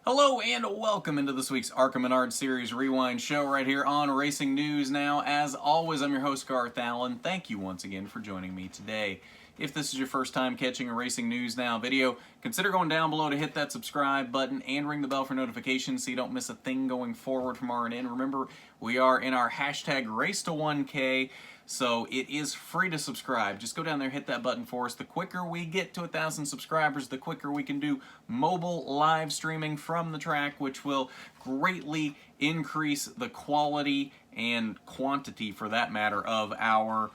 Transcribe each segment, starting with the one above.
Hello and welcome into this week's ARCA Series Rewind show right here on Racing News Now. As always, I'm your host Garth Allen. Thank you once again for joining me today. If this is your first time catching a Racing News Now video, consider going down below to hit that subscribe button and ring the bell for notifications so you don't miss a thing going forward from RNN. Remember, we are in our hashtag Race to 1K, so it is free to subscribe. Just go down there, hit that button for us. The quicker we get to 1,000 subscribers, the quicker we can do mobile live streaming from the track, which will greatly increase the quality and quantity, for that matter, of our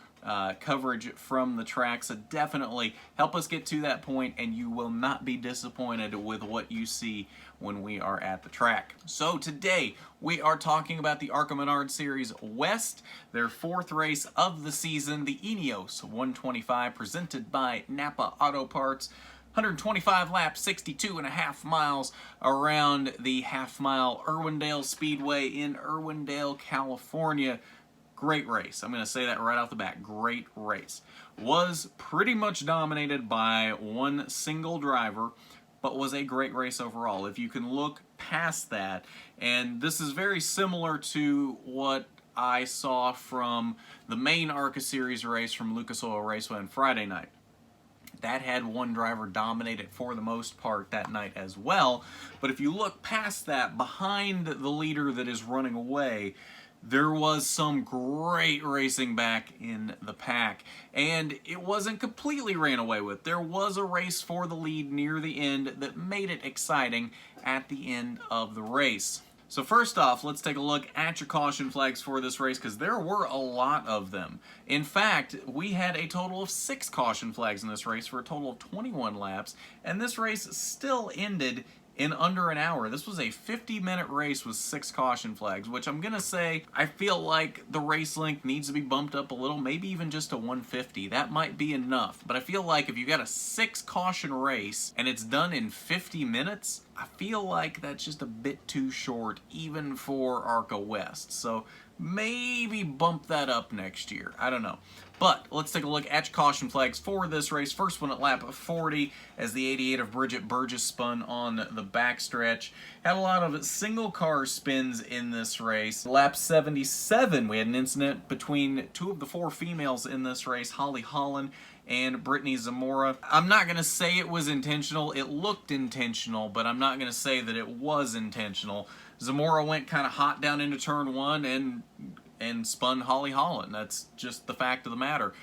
coverage from the track. So definitely help us get to that point, and you will not be disappointed with what you see when we are at the track. So today we are talking about the ARCA Series West, their fourth race of the season, the ENEOS 125, presented by Napa Auto Parts. 125 laps, 62.5 miles around the half-mile Irwindale Speedway in Irwindale, California. Great race. I'm going to say that right off the bat. Great race. Was pretty much dominated by one single driver, but was a great race overall. If you can look past that, and this is very similar to what I saw from the main ARCA Series race from Lucas Oil Raceway on Friday night. That had one driver dominate it for the most part that night as well. But if you look past that, behind the leader that is running away, there was some great racing back in the pack, and it wasn't completely ran away with. There was a race for the lead near the end that made it exciting at the end of the race. So first off, let's take a look at your caution flags for this race, because there were a lot of them. In fact, we had a total of 6 caution flags in this race for a total of 21 laps, and this race still ended in under an hour. This was a 50-minute race with 6 caution flags, which I'm going to say I feel like the race length needs to be bumped up a little, maybe even just to 150. That might be enough. But I feel like if you got a 6 caution race and it's done in 50 minutes, I feel like that's just a bit too short even for ARCA West. So maybe bump that up next year. I don't know. But let's take a look at your caution flags for this race. First one at lap 40 as the 88 of Bridget Burgess spun on the backstretch. Had a lot of single car spins in this race. Lap 77, we had an incident between 2 of the 4 females in this race, Holly Holland and Brittany Zamora. I'm not going to say it was intentional. It looked intentional, but I'm not going to say that it was intentional. Zamora went kind of hot down into turn 1 and spun Holly Holland. That's just the fact of the matter.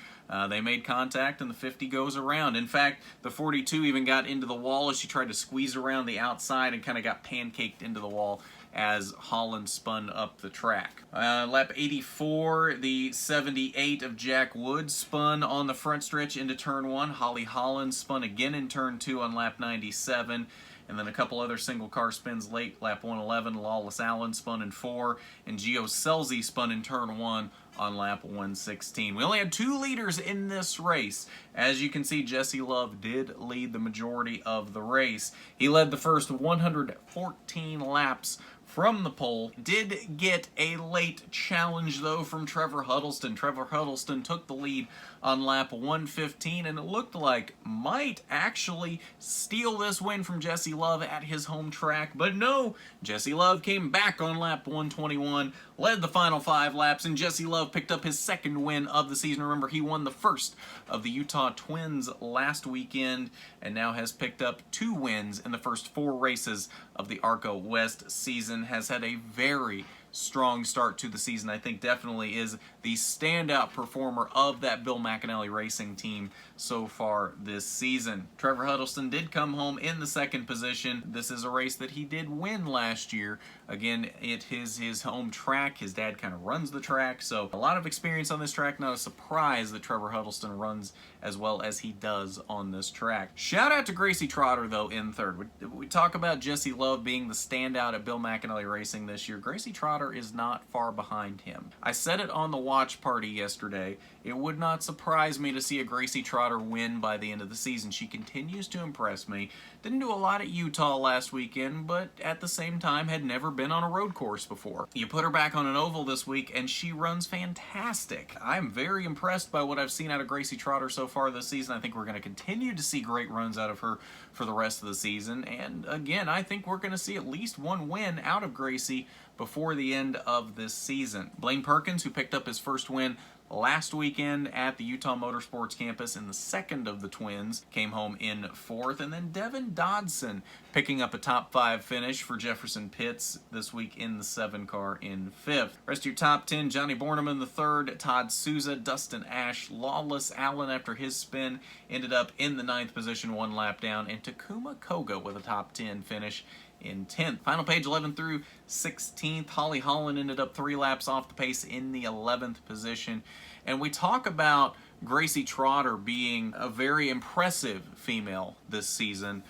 They made contact and the 50 goes around. In fact, the 42 even got into the wall as she tried to squeeze around the outside and kind of got pancaked into the wall as Holland spun up the track. Lap 84, the 78 of Jack Wood spun on the front stretch into turn 1. Holly Holland spun again in turn 2 on lap 97. And then a couple other single car spins late. Lap 111, Lawless Allen spun in 4, and Gio Selzy spun in turn 1 on lap 116. We only had 2 leaders in this race. As you can see, Jesse Love did lead the majority of the race. He led the first 114 laps from the pole. Did get a late challenge, though, from Trevor Huddleston. Trevor Huddleston took the lead on lap 115, and it looked like might actually steal this win from Jesse Love at his home track. But no, Jesse Love came back on lap 121, led the final 5 laps, and Jesse Love picked up his 2nd win of the season. Remember, he won the first of the Utah Twins last weekend, and now has picked up 2 wins in the first 4 races of the ARCA West season. Has had a very strong start to the season. I think definitely is the standout performer of that Bill McAnally Racing team so far this season. Trevor Huddleston did come home in the 2nd position. This is a race that he did win last year. Again, it is his home track. His dad kind of runs the track, so a lot of experience on this track. Not a surprise that Trevor Huddleston runs as well as he does on this track. Shout out to Gracie Trotter, though, in 3rd. We talk about Jesse Love being the standout at Bill McAnally Racing this year. Gracie Trotter Trotter is not far behind him. I said it on the watch party yesterday. It would not surprise me to see a Gracie Trotter win by the end of the season. She continues to impress me. Didn't do a lot at Utah last weekend, but at the same time had never been on a road course before. You put her back on an oval this week and she runs fantastic. I'm very impressed by what I've seen out of Gracie Trotter so far this season. I think we're going to continue to see great runs out of her for the rest of the season. And again, I think we're going to see at least one win out of Gracie before the end of this season. Blaine Perkins, who picked up his first win last weekend at the Utah Motorsports campus in the second of the twins, came home in fourth. And then Devin Dodson picking up a top 5 finish for Jefferson Pitts this week in the 7 car in 5th. Rest of your top 10, Johnny Borneman the third, Todd Souza, Dustin Ash, Lawless Allen after his spin ended up in the 9th position, 1 lap down, and Takuma Koga with a top 10 finish in 10th. Final page 11 through 16th. Holly Holland ended up 3 laps off the pace in the 11th position. And we talk about Gracie Trotter being a very impressive female this season.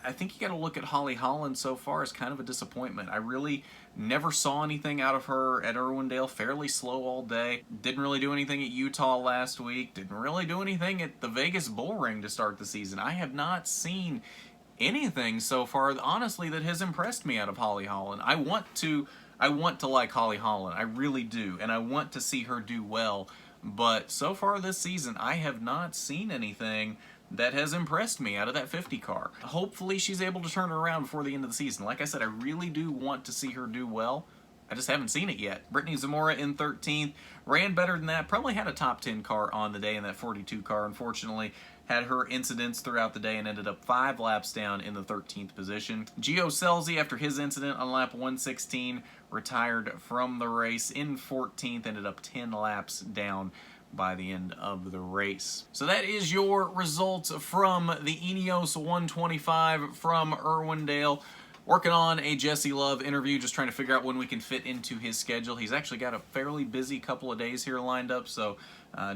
I think you got to look at Holly Holland so far as kind of a disappointment. I really never saw anything out of her at Irwindale. Fairly slow all day. Didn't really do anything at Utah last week. Didn't really do anything at the Vegas Bull Ring to start the season. I have not seen anything so far, honestly, that has impressed me out of Holly Holland. I want to like Holly Holland. I really do, and I want to see her do well. But so far this season, I have not seen anything that has impressed me out of that 50 car. Hopefully she's able to turn it around before the end of the season. Like I said, I really do want to see her do well. I just haven't seen it yet. Brittany Zamora in 13th. Ran better than that. Probably had a top 10 car on the day in that 42 car. Unfortunately, had her incidents throughout the day and ended up 5 laps down in the 13th position. Gio Scelzi, after his incident on lap 116, retired from the race in 14th. Ended up 10 laps down by the end of the race. So that is your results from the ENEOS 125 from Irwindale. Working on a Jesse Love interview, just trying to figure out when we can fit into his schedule. He's actually got a fairly busy couple of days here lined up, so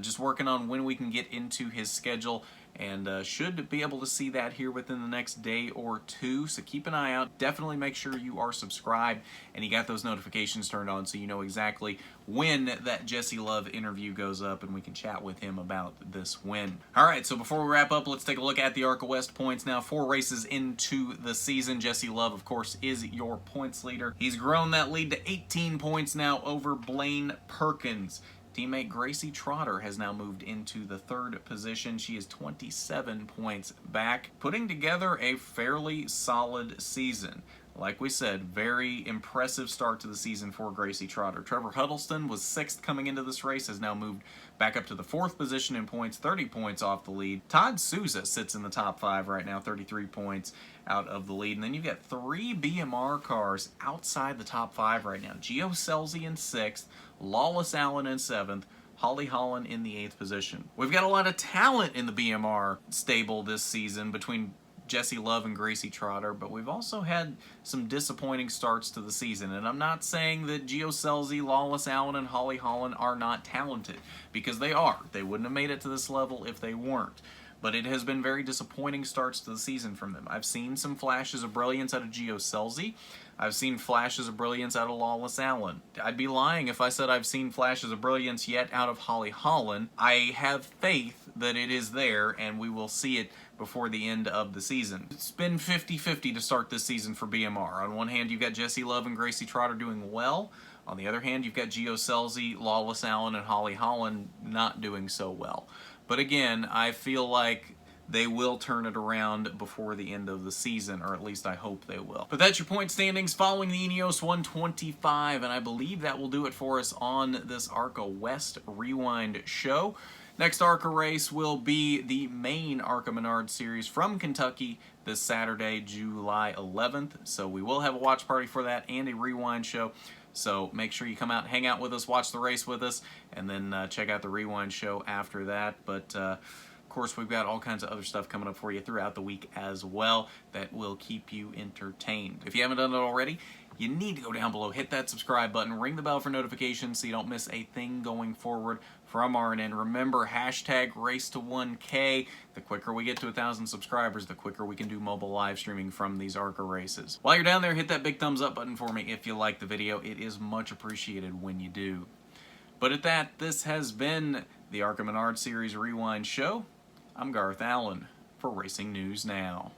just working on when we can get into his schedule, and should be able to see that here within the next day or two, so keep an eye out. Definitely make sure you are subscribed and you got those notifications turned on so you know exactly when that Jesse Love interview goes up and we can chat with him about this win. Alright, so before we wrap up, let's take a look at the ARCA West points now. 4 races into the season. Jesse Love, of course, is your points leader. He's grown that lead to 18 points now over Blaine Perkins. Teammate Gracie Trotter has now moved into the 3rd position. She is 27 points back, putting together a fairly solid season. Like we said, very impressive start to the season for Gracie Trotter. Trevor Huddleston was 6th coming into this race, has now moved back up to the 4th position in points, 30 points off the lead. Todd Souza sits in the top 5 right now, 33 points out of the lead. And then you've got 3 BMR cars outside the top 5 right now. Gio Scelzi in 6th, Lawless Allen in 7th, Holly Holland in the 8th position. We've got a lot of talent in the BMR stable this season between Jesse Love and Gracie Trotter, but we've also had some disappointing starts to the season. And I'm not saying that Gio Scelzi, Lawless Allen, and Holly Holland are not talented, because they are. They wouldn't have made it to this level if they weren't. But it has been very disappointing starts to the season from them. I've seen some flashes of brilliance out of Gio Scelzi. I've seen flashes of brilliance out of Lawless Allen. I'd be lying if I said I've seen flashes of brilliance yet out of Holly Holland. I have faith that it is there, and we will see it before the end of the season. It's been 50-50 to start this season for BMR. On one hand, you've got Jesse Love and Gracie Trotter doing well. On the other hand, you've got Gio Scelzi, Lawless Allen, and Holly Holland not doing so well. But again, I feel like they will turn it around before the end of the season, or at least I hope they will. But that's your point standings following the ENEOS 125, and I believe that will do it for us on this ARCA West Rewind show. Next ARCA race will be the main ARCA Menard Series from Kentucky this Saturday, July 11th. So we will have a watch party for that and a rewind show. So make sure you come out, hang out with us, watch the race with us, and then check out the rewind show after that. But of course, we've got all kinds of other stuff coming up for you throughout the week as well that will keep you entertained. If you haven't done it already, you need to go down below, hit that subscribe button, ring the bell for notifications so you don't miss a thing going forward from RNN. Remember, hashtag race to 1K. The quicker we get to 1,000 subscribers, the quicker we can do mobile live streaming from these ARCA races. While you're down there, hit that big thumbs up button for me if you like the video. It is much appreciated when you do. But at that, this has been the ARCA Menard Series Rewind Show. I'm Garth Allen for Racing News Now.